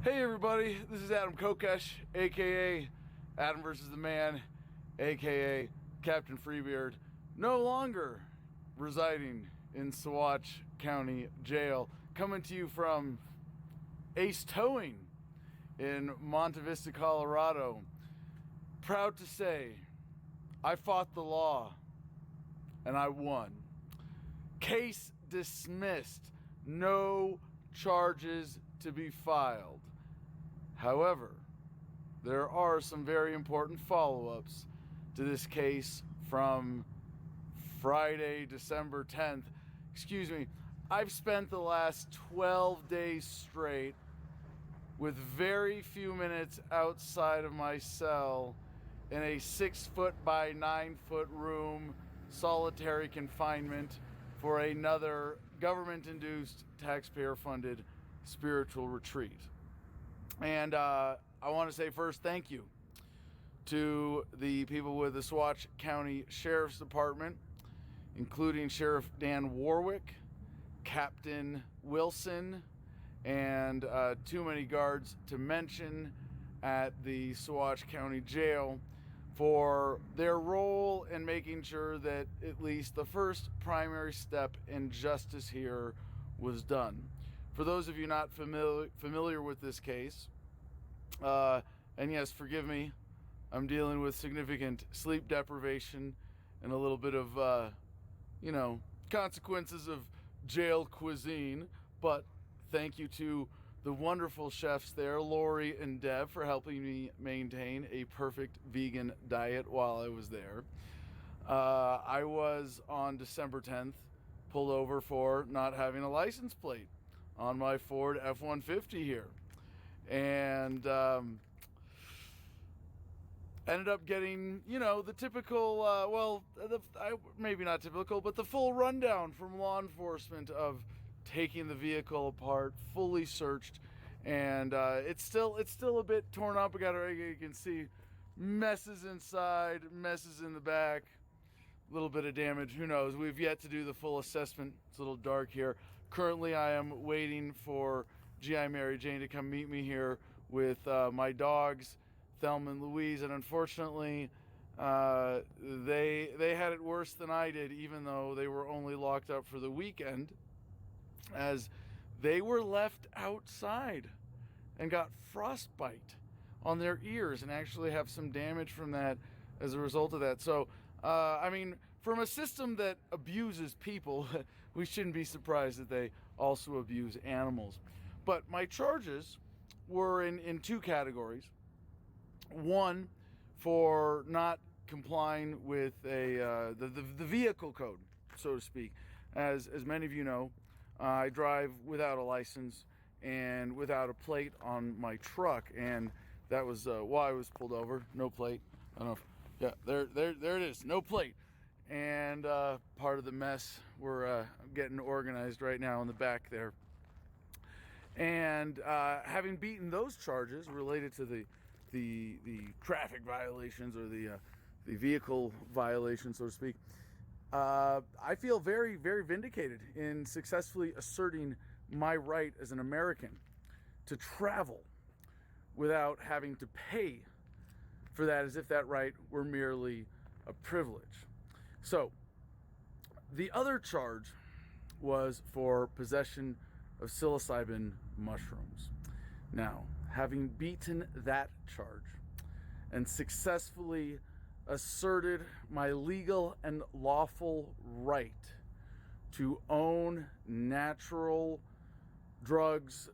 Hey everybody, this is Adam Kokesh, aka Adam versus the Man, aka Captain Freebeard, no longer residing in Saguache County Jail, coming to you from Ace Towing in Monte Vista, Colorado. Proud to say, I fought the law and I won. Case dismissed, no charges to be filed. However, there are some very important follow-ups to this case from Friday, December 10th. Excuse me, I've spent the last 12 days straight with very few minutes outside of my cell in a 6-foot by 9-foot room, solitary confinement for another government-induced, taxpayer-funded spiritual retreat. And I want to say first, thank you to the people with the Saguache County Sheriff's Department, including Sheriff Dan Warwick, Captain Wilson, and too many guards to mention at the Saguache County Jail for their role in making sure that at least the first primary step in justice here was done. For those of you not familiar with this case, and yes, forgive me, I'm dealing with significant sleep deprivation and a little bit of, consequences of jail cuisine, but thank you to the wonderful chefs there, Lori and Deb, for helping me maintain a perfect vegan diet while I was there. I was, on December 10th, pulled over for not having a license plate on my Ford F-150 here. And ended up getting, the typical, maybe not typical, but the full rundown from law enforcement of taking the vehicle apart, fully searched. And it's still a bit torn up. You can see messes inside, messes in the back, a little bit of damage. Who knows? We've yet to do the full assessment. It's a little dark here. Currently, I am waiting for GI Mary Jane to come meet me here with my dogs, Thelma and Louise, and unfortunately, they had it worse than I did, even though they were only locked up for the weekend, as they were left outside and got frostbite on their ears and actually have some damage from that as a result of that. So, from a system that abuses people, we shouldn't be surprised that they also abuse animals. But my charges were in two categories. One, for not complying with the vehicle code, so to speak. As many of you know, I drive without a license and without a plate on my truck, and that was why I was pulled over. No plate. I don't know if, yeah, there it is. No plate. And part of the mess we're getting organized right now in the back there. And having beaten those charges related to the traffic violations or the vehicle violations, so to speak, I feel very, very vindicated in successfully asserting my right as an American to travel without having to pay for that, as if that right were merely a privilege. So, the other charge was for possession of psilocybin mushrooms. Now, having beaten that charge and successfully asserted my legal and lawful right to own natural drugs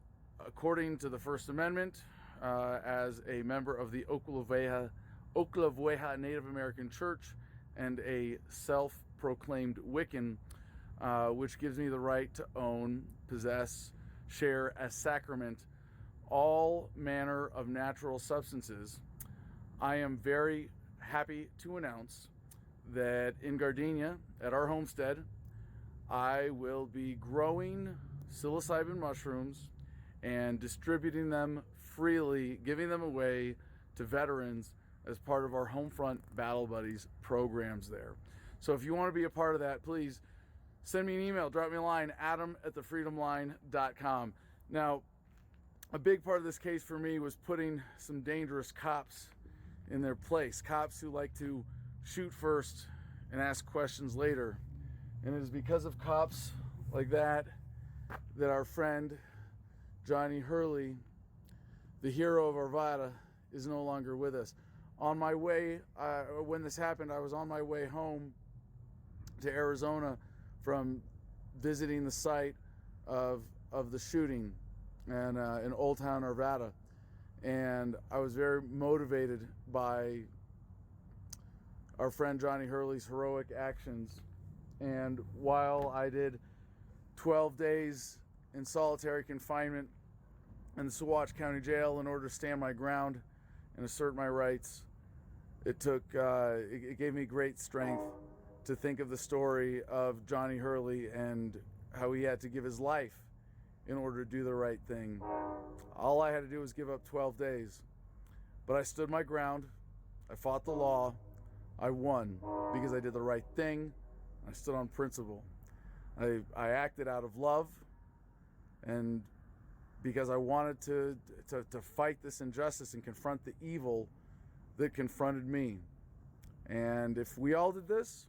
according to the First Amendment, as a member of the Oklevueha Native American Church and a self-proclaimed Wiccan, which gives me the right to own, possess, share as sacrament all manner of natural substances. I am very happy to announce that in Gardenia, at our homestead, I will be growing psilocybin mushrooms and distributing them freely, giving them away to veterans as part of our Homefront Battle Buddies programs there. So if you want to be a part of that, please send me an email, drop me a line, adam@thefreedomline.com. Now, a big part of this case for me was putting some dangerous cops in their place. Cops who like to shoot first and ask questions later. And it is because of cops like that that our friend Johnny Hurley, the hero of Arvada, is no longer with us. On my way, when this happened, I was on my way home to Arizona from visiting the site of the shooting and in Old Town Arvada, and I was very motivated by our friend Johnny Hurley's heroic actions. And while I did 12 days in solitary confinement in the Saguache County Jail in order to stand my ground and assert my rights, it gave me great strength to think of the story of Johnny Hurley and how he had to give his life in order to do the right thing. All I had to do was give up 12 days. But I stood my ground, I fought the law, I won because I did the right thing, I stood on principle. I acted out of love, and because I wanted to fight this injustice and confront the evil that confronted me. And if we all did this,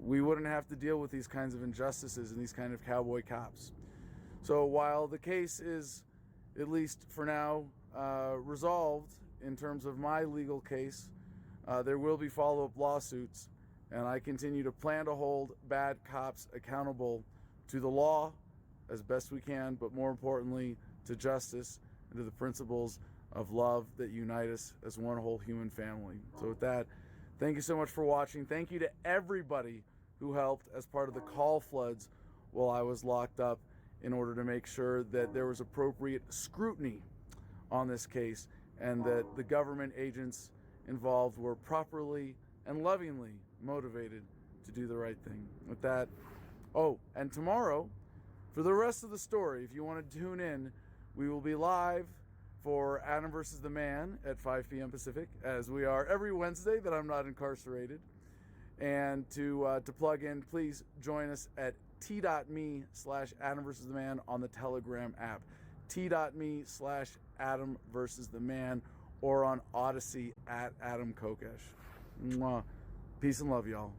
we wouldn't have to deal with these kinds of injustices and these kind of cowboy cops. So while the case is, at least for now, resolved in terms of my legal case, there will be follow-up lawsuits, and I continue to plan to hold bad cops accountable to the law as best we can, but more importantly, to justice and to the principles of love that unite us as one whole human family. So with that, thank you so much for watching. Thank you to everybody who helped as part of the call floods while I was locked up in order to make sure that there was appropriate scrutiny on this case and that the government agents involved were properly and lovingly motivated to do the right thing. With that, oh, and tomorrow, for the rest of the story, if you want to tune in, we will be live for Adam versus the Man at 5 p.m. Pacific, as we are every Wednesday that I'm not incarcerated. And to plug in, please join us at t.me/Adam versus the Man on the Telegram app, t.me/Adam versus the Man, or on Odyssey at Adam Kokesh. Mwah. Peace and love, y'all.